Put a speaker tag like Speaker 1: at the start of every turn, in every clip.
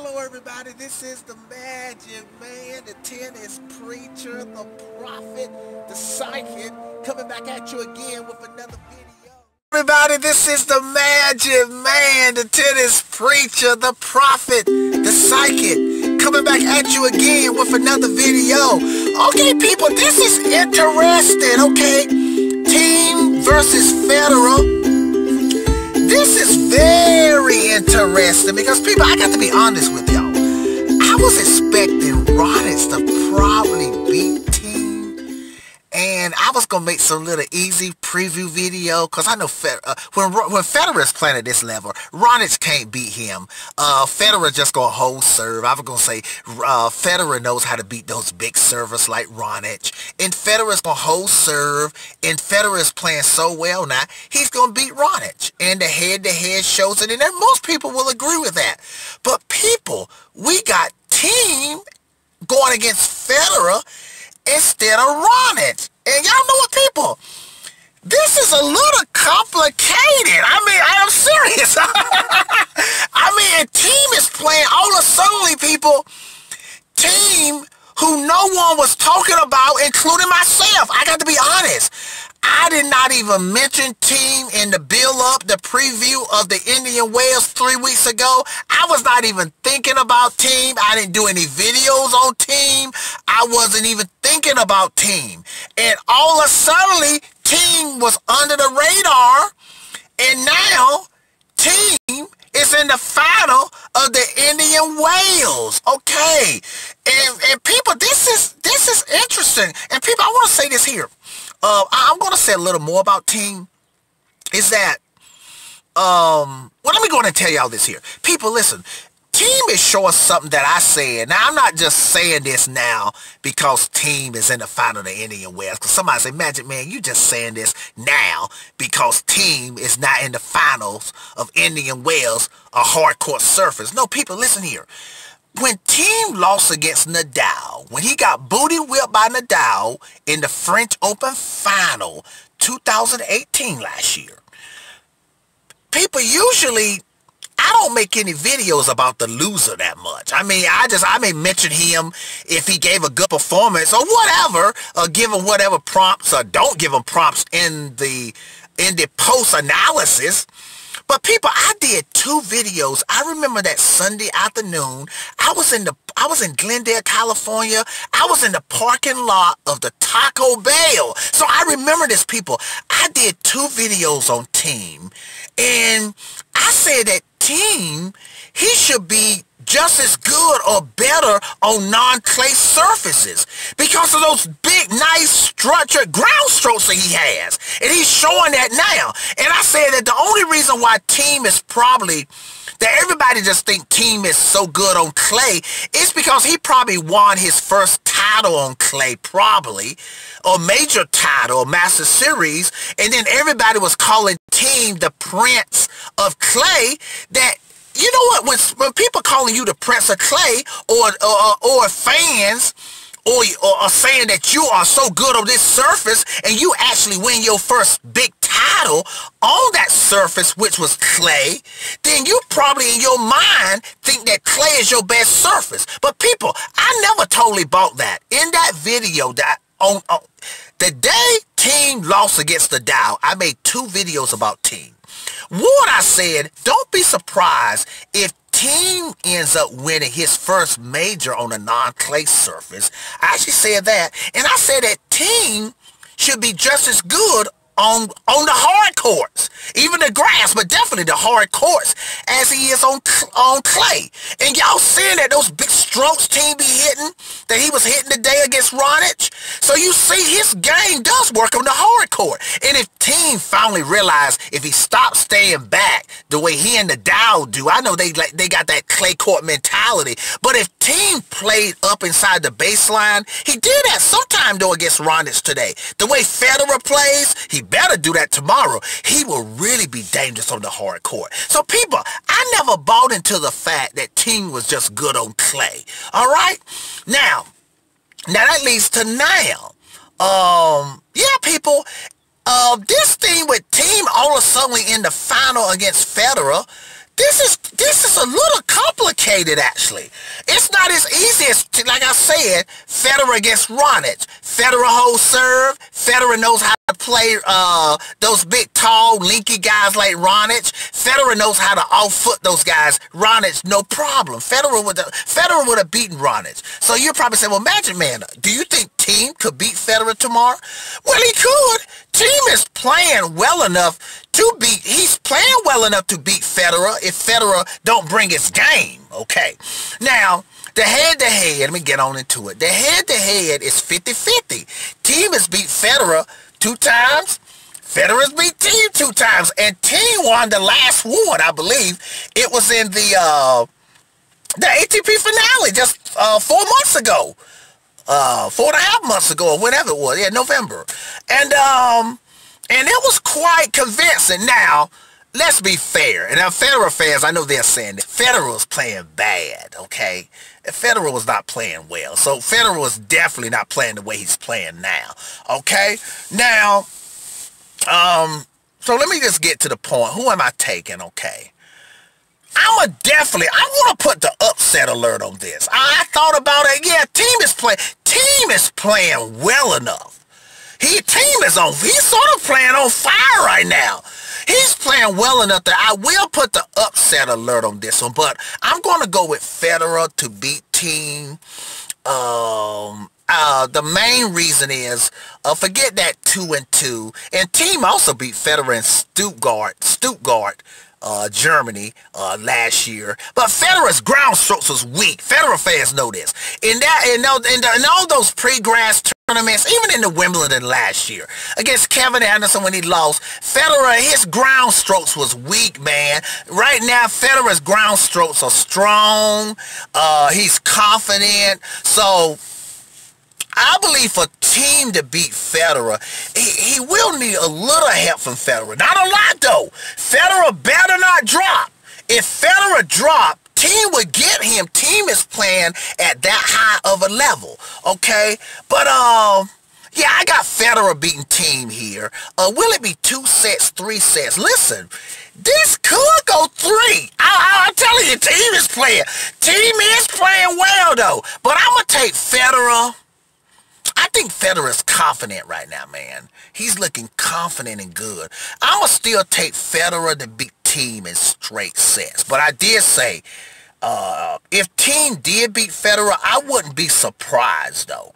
Speaker 1: Hello everybody, this is the Magic Man, the tennis preacher, the prophet, the psychic, coming back at you again with another video. Everybody, this is the Magic Man, the tennis preacher, the prophet, the psychic, coming back at you again with another video. Okay people, this is interesting, okay? Theim versus Federer. This is very interesting because people, I got to be honest with y'all. I was expecting Rollins to probably beat Theim, and I was gonna make some little easy preview video because I know when Federer is playing at this level, Rollins can't beat him. Federer just gonna hold serve. I was gonna say Federer knows how to beat those big servers like Rollins, and Federer's gonna hold serve, and Federer is playing so well now, he's gonna beat Rollins, and the head-to-head shows it, and then most people will agree with that. But people, we got Theim going against Federer instead of Rollins, and y'all know what, people? This is a little complicated. I mean, I am serious. I mean, and Theim is playing all of a sudden, people. Theim, who no one was talking about, including myself. I got to be honest. I did not even mention Theim in the build-up, the preview of the Indian Wells 3 weeks ago. I was not even thinking about Theim. I didn't do any videos on Theim. I wasn't even thinking about Theim. And all of a sudden, Theim was under the radar, and now Theim is in the final of the Indian Wells. Okay, and people, this is interesting. And people, I want to say this here. I'm going to say a little more about Theim. Is that well, let me go ahead and tell y'all this here. People, listen. Theim is showing something that I said. Now, I'm not just saying this now because Theim is in the final of the Indian Wells. Because somebody say, Magic Man, you just saying this now because Theim is not in the finals of Indian Wells, a hardcourt surface. No, people, listen here. When Theim lost against Nadal, when he got booty whipped by Nadal in the French Open final 2018 last year, people usually, I don't make any videos about the loser that much. I mean, I may mention him if he gave a good performance or whatever, or give him whatever prompts, or don't give him prompts in the post-analysis. But people, I did 2 videos. I remember that Sunday afternoon, I was in Glendale, California. I was in the parking lot of the Taco Bell. So I remember this, people. I did 2 videos on Theim, and I said that Theim, he should be just as good or better on non-clay surfaces because of those big, nice, structured ground strokes that he has. And he's showing that now. And I said that the only reason why Theim is probably, that everybody just think Theim is so good on clay is because he probably won his first title on clay, probably, or major title, Master Series, and then everybody was calling Theim the Prince of Clay. That, you know what, when people calling you the Prince of Clay, or fans, or saying that you are so good on this surface and you actually win your first big title on that surface, which was clay, then you probably in your mind think that clay is your best surface. But people, I never totally bought that. In that video, that on the day Theim lost against the Dow, I made 2 videos about Theim. One, I said, don't be surprised if Theim ends up winning his first major on a non-clay surface. I actually said that. And I said that Theim should be just as good on the hard courts, even the grass, but definitely the hard courts, as he is on clay. And y'all seeing that those big strokes Theim be hitting, that he was hitting today against Rollins. So you see his game does work on the hard court. And if Theim finally realized if he stopped staying back the way he and the Dow do, I know they got that clay court mentality, but if Theim played up inside the baseline, he did that sometime though against Rollins today. The way Federer plays, he better do that tomorrow. He will really be dangerous on the hard court. So people, I never bought into the fact that Theim was just good on clay. All right? Now that leads to now. Yeah, people, this thing with Theim all of a sudden in the final against Federer, this is a little complicated, actually. It's not as easy as, like I said, Federer against Raonic. Federer holds serve. Federer knows how to play those big, tall, linky guys like Raonic. Federer knows how to off-foot those guys. Raonic, no problem. Federer would have beaten Raonic. So you're probably saying, well, Magic Man, do you think Theim could beat Federer tomorrow? Well, he could. Theim is playing well enough to beat, he's playing well enough to beat Federer if Federer don't bring his game, okay? Now, the head-to-head, let me get on into it. The head-to-head is 50-50. Theim has beat Federer 2 times. Federer's beat Theim 2 times. And Theim won the last one, I believe. It was in the ATP finale just 4 months ago. 4.5 months ago, or whatever it was. Yeah, November. And it was quite convincing. Now, let's be fair. And now Federer fans, I know they're saying that Federer was playing bad, okay? Federer was not playing well. So Federer was definitely not playing the way he's playing now, okay? Now, so let me just get to the point. Who am I taking, okay? I want to put the upset alert on this. I thought about it. Yeah, Theim is playing well enough. He's sort of playing on fire right now. He's playing well enough that I will put the upset alert on this one, but I'm going to go with Federer to beat Theim. The main reason is, forget that 2-2, and Theim also beat Federer in Stuttgart, Germany last year. But Federer's ground strokes was weak. Federer fans know this. In all those pre-grass tournaments, even in the Wimbledon last year against Kevin Anderson when he lost, Federer, his ground strokes was weak, man. Right now, Federer's ground strokes are strong. He's confident. So I believe for Theim to beat Federer, he will need a little help from Federer. Not a lot, though. Federer better not drop. If Federer dropped, Theim would get him. Theim is playing at that high of a level, okay? But, yeah, I got Federer beating Theim here. Will it be 2 sets, 3 sets? Listen, this could go 3. I'm telling you, Theim is playing. Theim is playing well, though. But I'm going to take Federer. I think Federer is confident right now, man. He's looking confident and good. I'm going to still take Federer to beat Theim in straight sets. But I did say, if Theim did beat Federer, I wouldn't be surprised, though.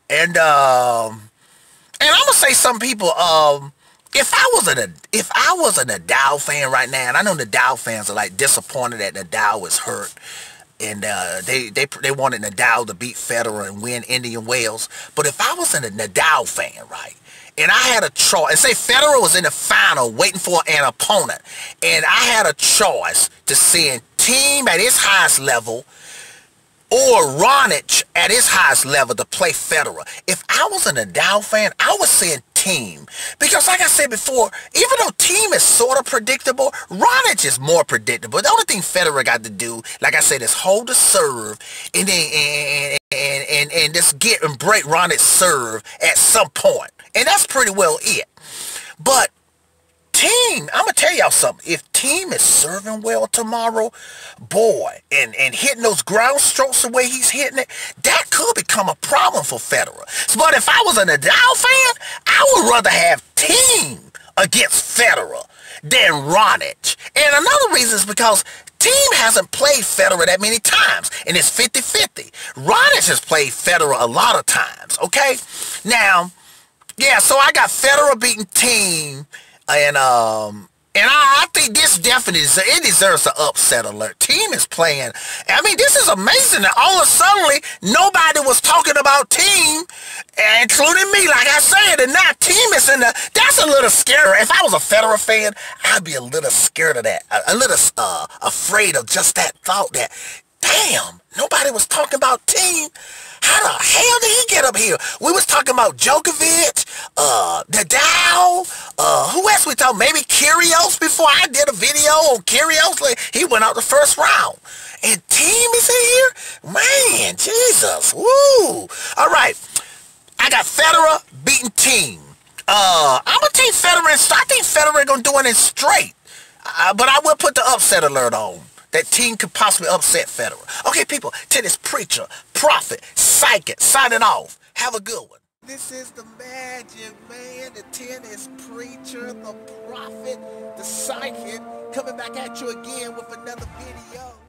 Speaker 1: And I'm going to say some people, if I was a Nadal fan right now, and I know Nadal fans are like disappointed that Nadal was hurt, and they wanted Nadal to beat Federer and win Indian Wells. But if I was a Nadal fan, right, and I had a choice, and say Federer was in the final waiting for an opponent, and I had a choice to send Theim at his highest level or Raonic at his highest level to play Federer. If I was a Nadal fan, I would send Theim. Because like I said before, even though Theim is sort of predictable, Raonic is more predictable. The only thing Federer got to do, like I said, is hold the serve and then and just get and break Raonic's serve at some point. And that's pretty well it. But Theim, I'm going to tell y'all something. If Theim is serving well tomorrow, boy, and hitting those ground strokes the way he's hitting it, that could become a problem for Federer. But if I was a Nadal fan, I would rather have Theim against Federer than Raonic. And another reason is because Theim hasn't played Federer that many times, and it's 50-50. Raonic has played Federer a lot of times, okay? Now, yeah, so I got Federer beating Theim. And I think this definitely deserves an upset alert. Theim is playing. I mean, this is amazing that all of a sudden nobody was talking about Theim, including me, like I said, and now Theim is in the. That's a little scary. If I was a Federer fan, I'd be a little scared of that, a little afraid of just that thought that, damn, nobody was talking about Theim. How the hell did he get up here? We was talking about Djokovic, Nadal, who else we talking? Maybe Kyrgios before I did a video on Kyrgios. Like, he went out the first round. And Theim is in here? Man, Jesus. Woo. All right. I got Federer beating Theim. I'm going to take Federer. I think Federer going to do it in straight. But I will put the upset alert on. That Theim could possibly upset Federer. Okay, people, tennis preacher, prophet, psychic, signing off. Have a good one. This is the Magic Man, the tennis preacher, the prophet, the psychic, coming back at you again with another video.